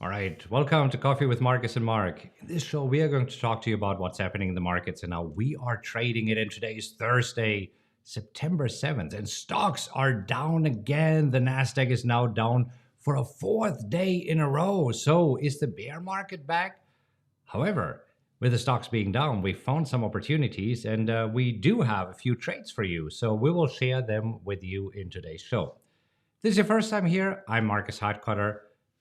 All right, welcome to Coffee with Marcus and Mark. In this show, we are going to talk to you about what's happening in the markets and how we are trading it. And today is Thursday, September 7th, and stocks are down again. The Nasdaq is now down for a fourth day in a row. So, is the bear market back? However, with the stocks being down, we found some opportunities and we do have a few trades for you. So, we will share them with you in today's show. If this is your first time here, I'm Markus Heitkoetter.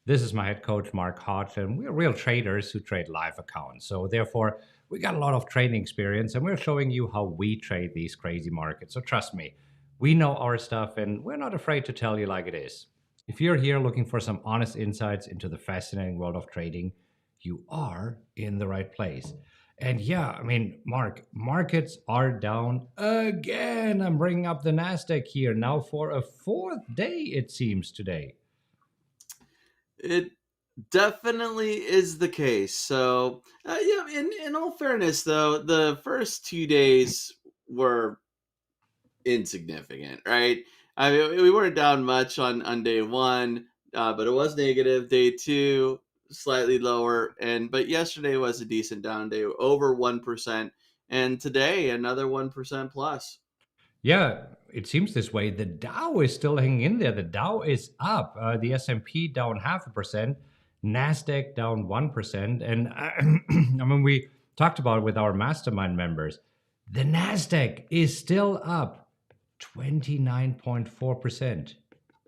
This is my head coach, Mark Hodge, and we're real traders who trade live accounts. So, therefore, we got a lot of trading experience and we're showing you how we trade these crazy markets. So, trust me, we know our stuff and we're not afraid to tell you like it is. If you're here looking for some honest insights into the fascinating world of trading, you are in the right place. And yeah, I mean, Mark, markets are down again. I'm bringing up the Nasdaq here now for a fourth day, it seems, today. It definitely is the case. So, yeah, in all fairness, though, the first 2 days were insignificant, right? I mean, we weren't down much on day one, but it was negative. Day two, slightly lower, and but yesterday was a decent down day, over 1%, and today another 1% plus. Yeah, it seems this way. The Dow is still hanging in there. The Dow is up. The S&P down 0.5%, Nasdaq down 1%, and I mean we talked about it with our mastermind members. The Nasdaq is still up 29.4%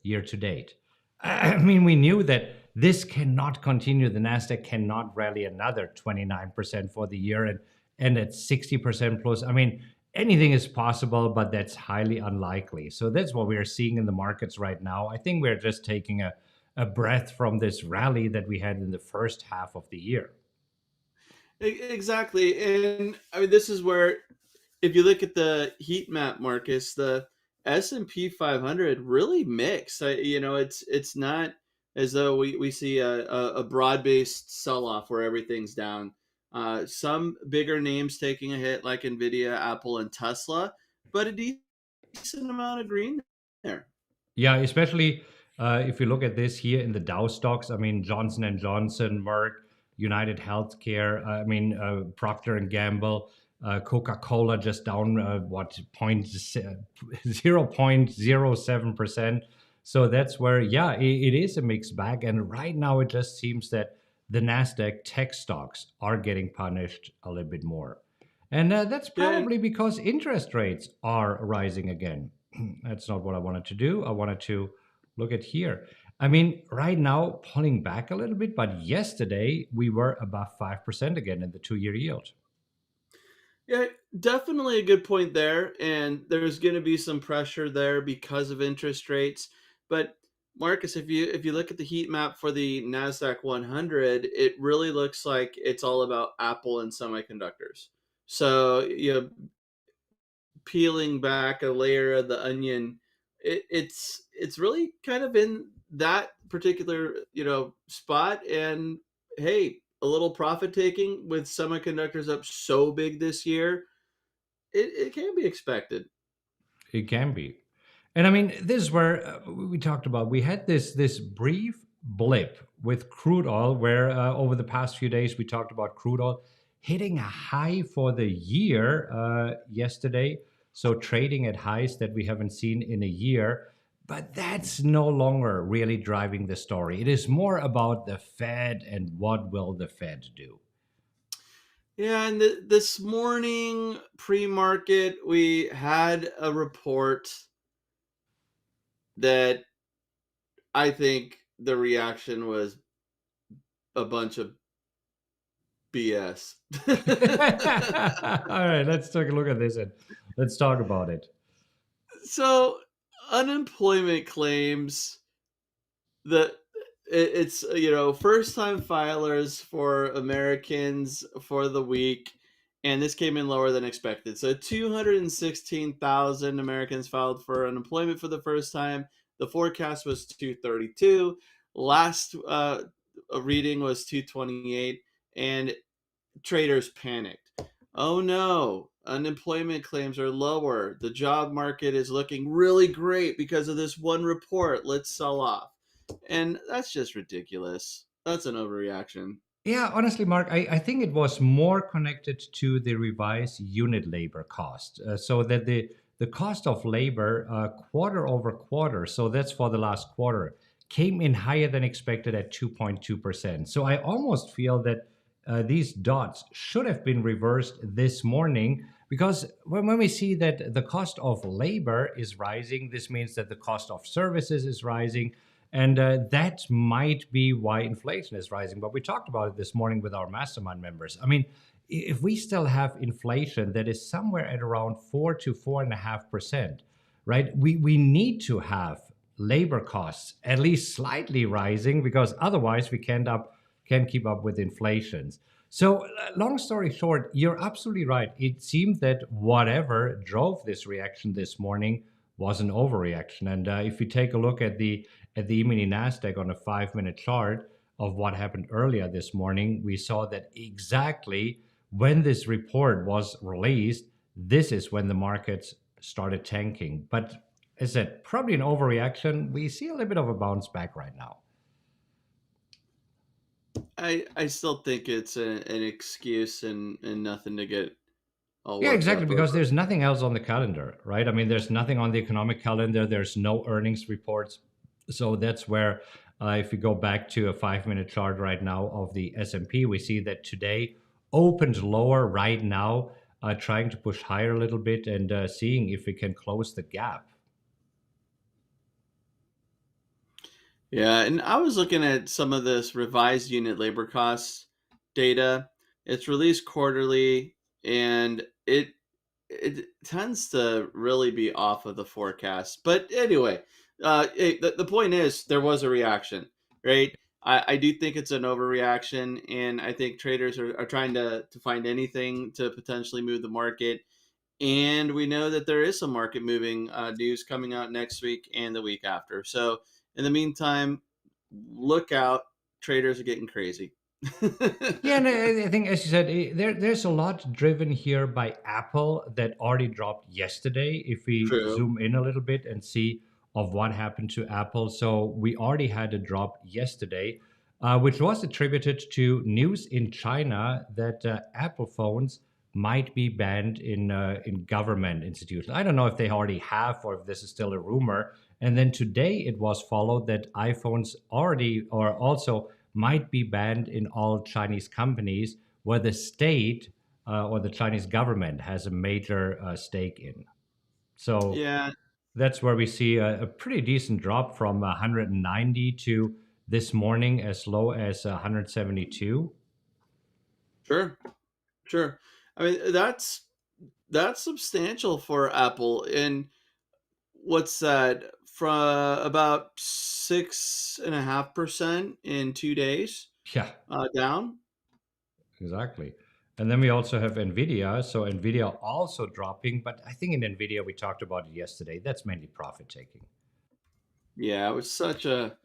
year to date. I mean, we knew that this cannot continue. The Nasdaq cannot rally another 29% for the year and at 60% plus. I mean, anything is possible, but that's highly unlikely. So that's what we are seeing in the markets right now. I think we're just taking a breath from this rally that we had in the first half of the year. Exactly, and I mean this is where if you look at the heat map, Marcus, the S&P 500 really mixed. It's not as though we see a broad-based sell-off where everything's down. Some bigger names taking a hit like Nvidia, Apple, and Tesla, but a decent amount of green there. Yeah, especially if you look at this here in the Dow stocks. I mean, Johnson and Johnson, Merck, United Healthcare. I mean, Procter and Gamble, Coca-Cola just down what 0.07%. So that's where, yeah, it is a mixed bag. And right now, it just seems that the Nasdaq tech stocks are getting punished a little bit more, and that's Yeah, and probably because interest rates are rising again. That's not what I wanted to do. I wanted to look at here. I mean, right now, pulling back a little bit, but yesterday we were above 5% again in the 2 year yield. yeah, definitely a good point there. And there's going to be some pressure there because of interest rates. But Marcus, if you look at the heat map for the Nasdaq 100, it really looks like it's all about Apple and semiconductors. So peeling back a layer of the onion, it's really kind of in that particular spot. And hey, a little profit taking with semiconductors up so big this year, it can be expected. It can be. And I mean, this is where we talked about. We had this brief blip with crude oil, where over the past few days we talked about crude oil hitting a high for the year yesterday. So trading at highs that we haven't seen in a year. But that's no longer really driving the story. It is more about the Fed and what will the Fed do. Yeah, and this morning pre-market, we had a report that I think the reaction was a bunch of BS. All right, let's take a look at this and let's talk about it. So, unemployment claims that it's first time filers for Americans for the week, and this came in lower than expected. So 216,000 Americans filed for unemployment for the first time. The forecast was 232. Last reading was 228, and traders panicked. Oh no, unemployment claims are lower. The job market is looking really great because of this one report. Let's sell off. And that's just ridiculous. That's an overreaction. Yeah, honestly, Mark, I think it was more connected to the revised unit labor cost. So that the cost of labor quarter over quarter, so that's for the last quarter, came in higher than expected at 2.2%. So I almost feel that these dots should have been reversed this morning because when we see that the cost of labor is rising, this means that the cost of services is rising. And that might be why inflation is rising. But we talked about it this morning with our mastermind members. I mean, if we still have inflation that is somewhere at around 4 to 4.5%, right? We need to have labor costs at least slightly rising because otherwise we can't keep up with inflations. So, long story short, you're absolutely right. It seemed that whatever drove this reaction this morning was an overreaction. And if you take a look at the E-mini Nasdaq on a 5-minute chart of what happened earlier this morning, we saw that exactly when this report was released, this is when the markets started tanking. But as I said, probably an overreaction. We see a little bit of a bounce back right now. I still think it's an excuse and nothing to get all Yeah, worked exactly, up because over. there's nothing else on the calendar, right? I mean, there's nothing on the economic calendar, there's no earnings reports. So that's where, if you go back to a 5-minute chart right now of the S&P, we see that today opened lower right now, trying to push higher a little bit and seeing if we can close the gap. Yeah, and I was looking at some of this revised unit labor costs data. It's released quarterly, and it tends to really be off of the forecast. But anyway, the point is there was a reaction, right? I do think it's an overreaction, and I think traders are trying to find anything to potentially move the market. And we know that there is some market moving news coming out next week and the week after. So in the meantime, look out. Traders are getting crazy. Yeah, and I think, as you said, there's a lot driven here by Apple that already dropped yesterday. If we True. zoom in a little bit and see of what happened to Apple, so we already had a drop yesterday, which was attributed to news in China that Apple phones might be banned in government institutions. I don't know if they already have or if this is still a rumor. And then today it was followed that iPhones already or also might be banned in all Chinese companies where the state or the Chinese government has a major stake in. So Yeah, that's where we see a pretty decent drop from 190 to this morning as low as 172. sure. Sure. I mean, that's substantial for Apple. And what's that? From about 6.5% in 2 days Yeah, down. exactly. And then we also have Nvidia. So Nvidia also dropping, but I think in Nvidia we talked about it yesterday. That's mainly profit taking. Yeah, it was such a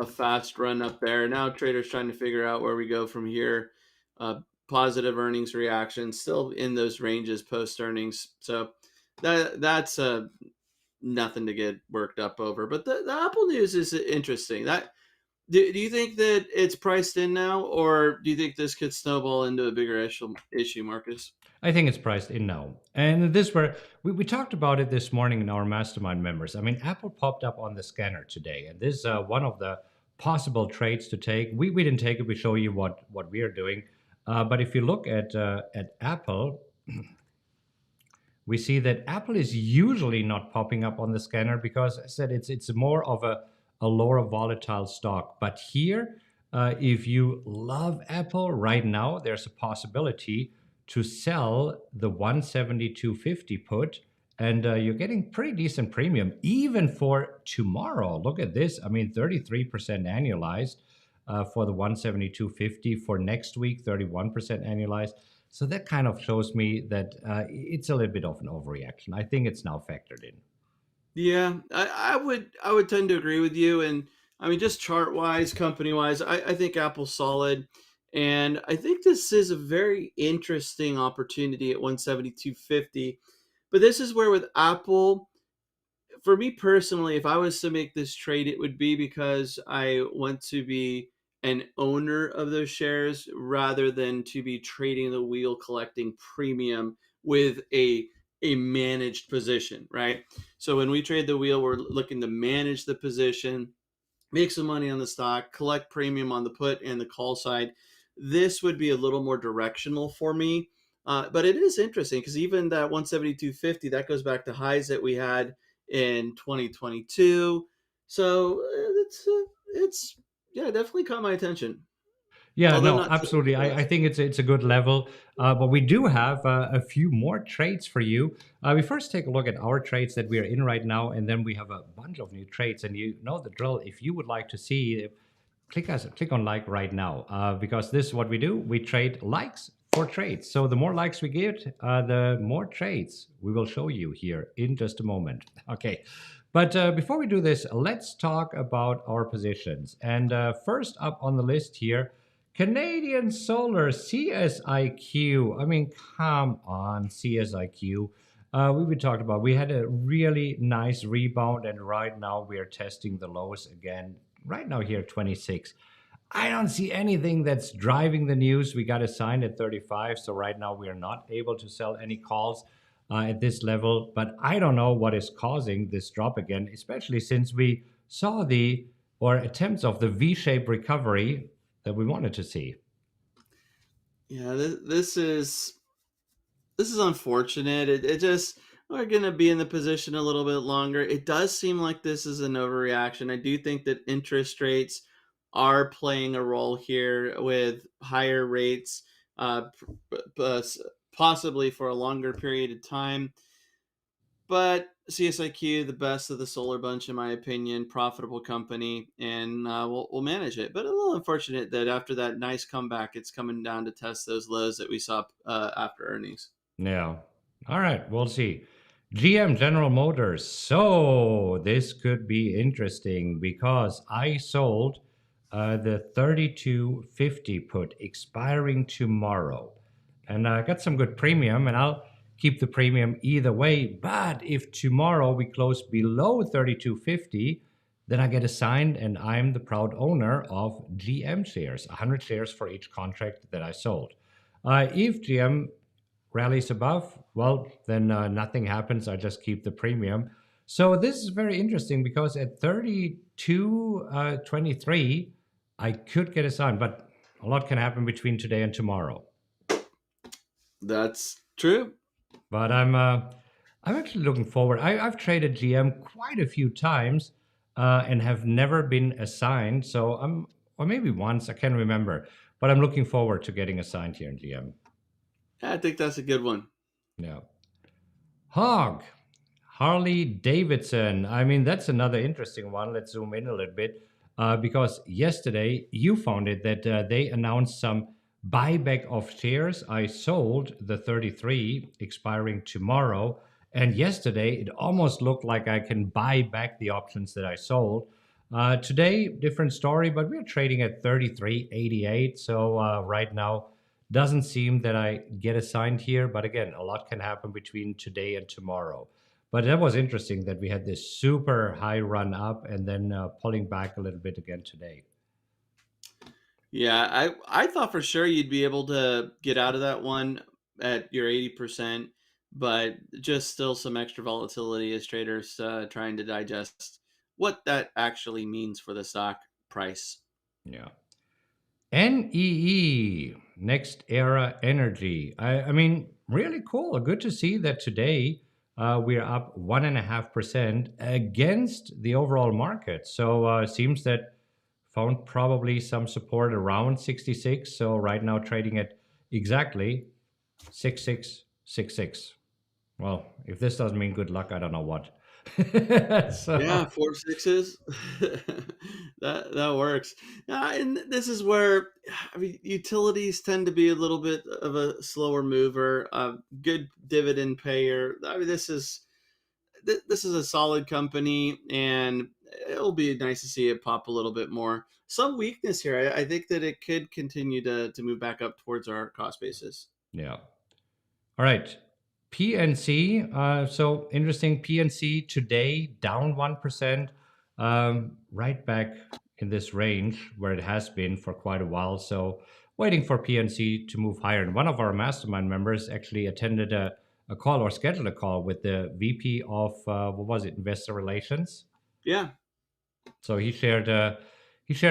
fast run up there. Now traders trying to figure out where we go from here. Uh, Positive earnings reaction, still in those ranges post earnings. So that's nothing to get worked up over. But the Apple news is interesting. Do you think that it's priced in now, or do you think this could snowball into a bigger issue, Marcus? I think it's priced in now. And this where we talked about it this morning in our mastermind members. I mean, Apple popped up on the scanner today, and this is one of the possible trades to take. We didn't take it. We show you what we are doing. But if you look at Apple, we see that Apple is usually not popping up on the scanner because I said it's more of a lower volatile stock. But here, if you love Apple right now, there's a possibility to sell the 172.50 put, and you're getting pretty decent premium even for tomorrow. Look at this. I mean, 33% annualized for the 172.50 for next week, 31% annualized. So that kind of shows me that it's a little bit of an overreaction. I think it's now factored in. Yeah, I would tend to agree with you. And I mean, just chart wise, company wise, I think Apple's solid. And I think this is a very interesting opportunity at 172.50. But this is where with Apple, for me personally, if I was to make this trade, it would be because I want to be an owner of those shares rather than to be trading the wheel collecting premium with a managed position, right? So when we trade the wheel, we're looking to manage the position, make some money on the stock, collect premium on the put and the call side. This would be a little more directional for me. But it is interesting because even that 172.50, that goes back to highs that we had in 2022. So it's yeah, definitely caught my attention. Yeah, Although no, not too absolutely. I much. think it's a good level, but we do have a few more trades for you. We first take a look at our trades that we are in right now, and then we have a bunch of new trades. And you know the drill. If you would like to see, click on like right now, because this is what we do. We trade likes for trades. So the more likes we get, the more trades we will show you here in just a moment. Okay. But before we do this, let's talk about our positions. And first up on the list here, Canadian Solar CSIQ. I mean, come on, CSIQ. We talked about. We had a really nice rebound, and right now we are testing the lows again. Right now here, 26. I don't see anything that's driving the news. We got a sign at 35, so right now we are not able to sell any calls at this level. But I don't know what is causing this drop again, especially since we saw the or attempts of the V-shaped recovery that we wanted to see. Yeah, this is unfortunate. It just we're going to be in the position a little bit longer. It does seem like this is an overreaction. I do think that interest rates are playing a role here with higher rates, possibly for a longer period of time. But CSIQ, the best of the solar bunch, in my opinion, profitable company, and we'll manage it. But a little unfortunate that after that nice comeback, it's coming down to test those lows that we saw after earnings. Yeah. All right, we'll see. GM General Motors. So this could be interesting because I sold the 3250 put expiring tomorrow. And I got some good premium, and I'll keep the premium either way. But if tomorrow we close below 3250, then I get assigned, and I'm the proud owner of GM shares, 100 shares for each contract that I sold. If GM rallies above, well, then nothing happens. I just keep the premium. So this is very interesting because at 32.23, I could get a sign, but a lot can happen between today and tomorrow. That's true. But I'm actually looking forward. I've traded GM quite a few times and have never been assigned. So or maybe once, I can't remember. But I'm looking forward to getting assigned here in GM. I think that's a good one. Yeah. Hog. Harley Davidson. I mean, that's another interesting one. Let's zoom in a little bit because yesterday you found it that they announced some buyback of shares. I sold the 33 expiring tomorrow. And yesterday it almost looked like I can buy back the options that I sold. Today, different story, but we're trading at 33.88. So right now, doesn't seem that I get assigned here. But again, a lot can happen between today and tomorrow. But that was interesting that we had this super high run up and then pulling back a little bit again today. Yeah, I thought for sure you'd be able to get out of that one at your 80%, but just still some extra volatility as traders trying to digest what that actually means for the stock price. Yeah. NEE, Next Era Energy. I mean, really cool. Good to see that today we're up 1.5% against the overall market. So seems that found probably some support around 66. So right now trading at exactly 6666. Well, if this doesn't mean good luck, I don't know what. Yeah, So, 4 6s. That works. And this is where I mean utilities tend to be a little bit of a slower mover, a good dividend payer. I mean this is a solid company, and it'll be nice to see it pop a little bit more. Some weakness here. I think that it could continue to move back up towards our cost basis. yeah. All right. PNC. So interesting. PNC today down 1%. Right back in this range where it has been for quite a while. So waiting for PNC to move higher. And one of our mastermind members actually attended a call or scheduled a call with the VP of what was it, Investor Relations. Yeah. So he shared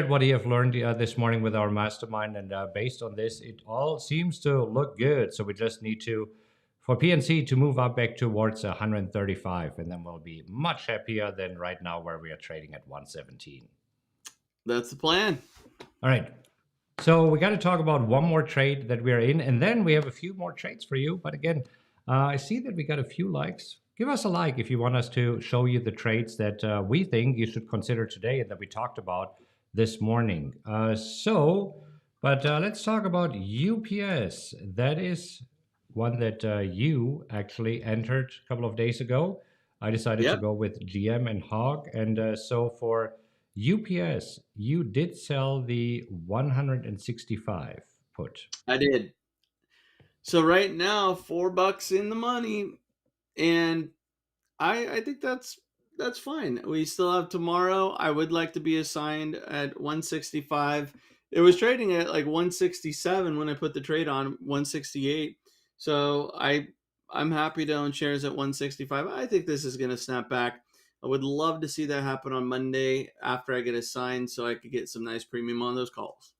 what he have learned this morning with our mastermind, and based on this, it all seems to look good. So we just need to for PNC to move up back towards 135, and then we'll be much happier than right now where we are trading at 117. That's the plan. All right. So we got to talk about one more trade that we're in, and then we have a few more trades for you. But again, I see that we got a few likes. Give us a like if you want us to show you the trades that we think you should consider today and that we talked about this morning. Let's talk about UPS. That is one that you actually entered a couple of days ago. I decided to Yep. go with GM and Hog. And so for UPS, you did sell the 165 put. I did. So right now, $4 in the money, and I think that's fine. We still have tomorrow. I would like to be assigned at 165. It was trading at like 167 when I put the trade on 168. So I'm happy to own shares at 165. I think this is going to snap back. I would love to see that happen on Monday after I get assigned so I could get some nice premium on those calls.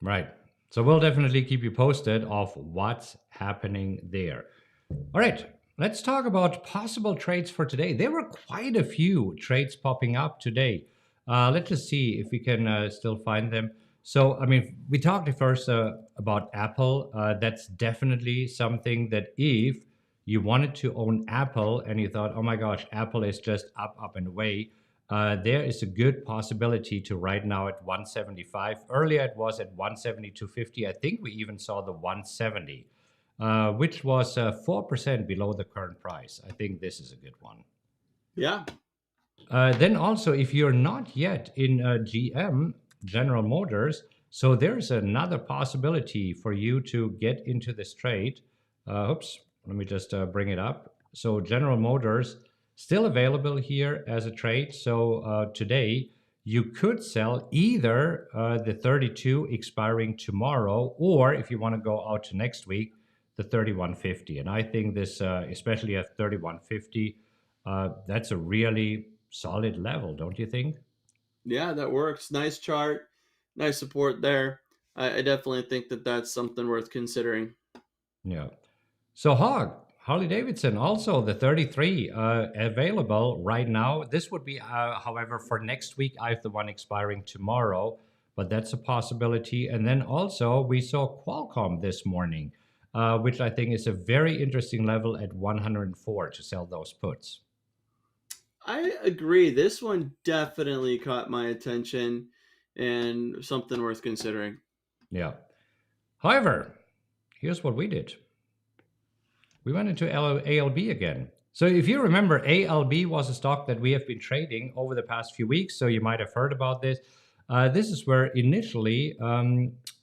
Right. So we'll definitely keep you posted of what's happening there. All right. Let's talk about possible trades for today. There were quite a few trades popping up today. Let's just see if we can still find them. So, I mean, we talked first about Apple. That's definitely something that if you wanted to own Apple and you thought, oh my gosh, Apple is just up and away, there is a good possibility to right now at 175. Earlier it was at 172.50. I think we even saw the 170, which was 4% below the current price. I think this is a good one. Yeah. Then also, if you're not yet in GM, General Motors, so there's another possibility for you to get into this trade. Oops, let me just bring it up. So General Motors still available here as a trade. So today you could sell either the 32 expiring tomorrow, or if you want to go out to next week, the 31.50. And I think this, especially at 31.50, that's a really solid level, don't you think? Yeah, that works. Nice chart, nice support there. I definitely think that that's something worth considering. Yeah. So Hog, Harley Davidson, also the 33 available right now. This would be, however, for next week. I have the one expiring tomorrow, but that's a possibility. And then also we saw Qualcomm this morning, which I think is a very interesting level at 104 to sell those puts. I agree. This one definitely caught my attention and something worth considering. Yeah. However, here's what we did. We went into ALB again. So if you remember, ALB was a stock that we have been trading over the past few weeks. So you might have heard about this. This is where initially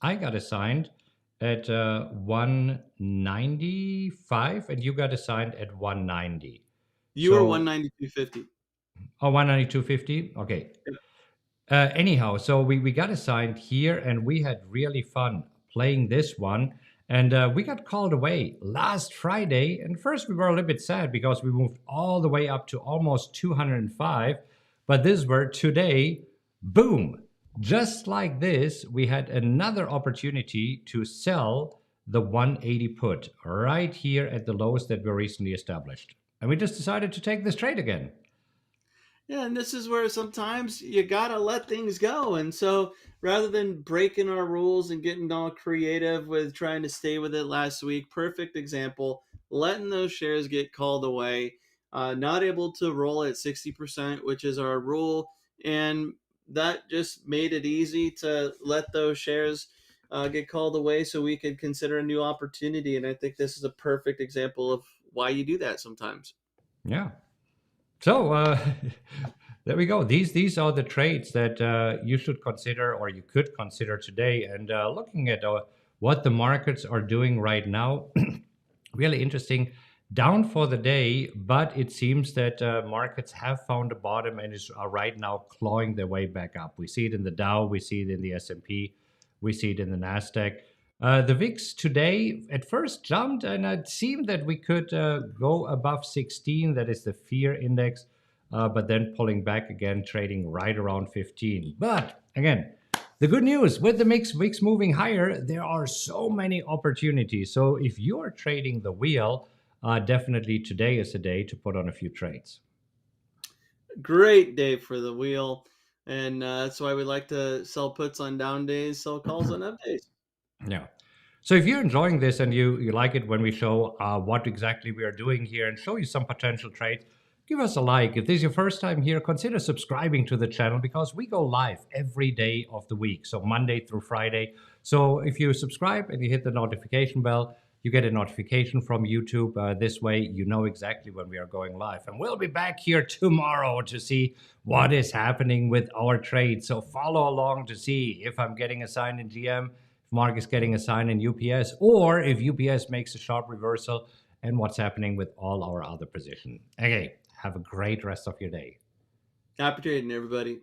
I got assigned at 195 and you got assigned at 190. You were 192.50. Oh, 192.50? Okay. Anyhow, so we got assigned here and we had really fun playing this one. And we got called away last Friday. And first we were a little bit sad because we moved all the way up to almost 205. But this is where today, boom, just like this, we had another opportunity to sell the 180 put right here at the lows that were recently established. And we just decided to take this trade again. Yeah, and this is where sometimes you gotta let things go. And so rather than breaking our rules and getting all creative with trying to stay with it last week, perfect example, letting those shares get called away, not able to roll at 60%, which is our rule. And that just made it easy to let those shares get called away so we could consider a new opportunity. And I think this is a perfect example of why you do that sometimes. Yeah. So there we go. These are the trades that you should consider or you could consider today. And looking at what the markets are doing right now, really interesting. down for the day, but it seems that markets have found a bottom and are right now clawing their way back up. We see it in the Dow, we see it in the S&P, we see it in the Nasdaq. The VIX today at first jumped, and it seemed that we could go above 16. That is the fear index, but then pulling back again, trading right around 15. But again, the good news with the VIX moving higher, there are so many opportunities. So if you are trading the wheel, definitely today is a day to put on a few trades. Great day for the wheel. And that's why we like to sell puts on down days, sell calls on up days. Yeah. So if you're enjoying this and you like it when we show what exactly we are doing here and show you some potential trades, give us a like. If this is your first time here, consider subscribing to the channel because we go live every day of the week, so Monday through Friday. So if you subscribe and you hit the notification bell, you get a notification from YouTube. This way, you know exactly when we are going live. And we'll be back here tomorrow to see what is happening with our trades. So follow along to see if I'm getting a sign in GM, if Mark is getting a sign in UPS, or if UPS makes a sharp reversal, and what's happening with all our other positions. Okay, have a great rest of your day. Happy trading, everybody.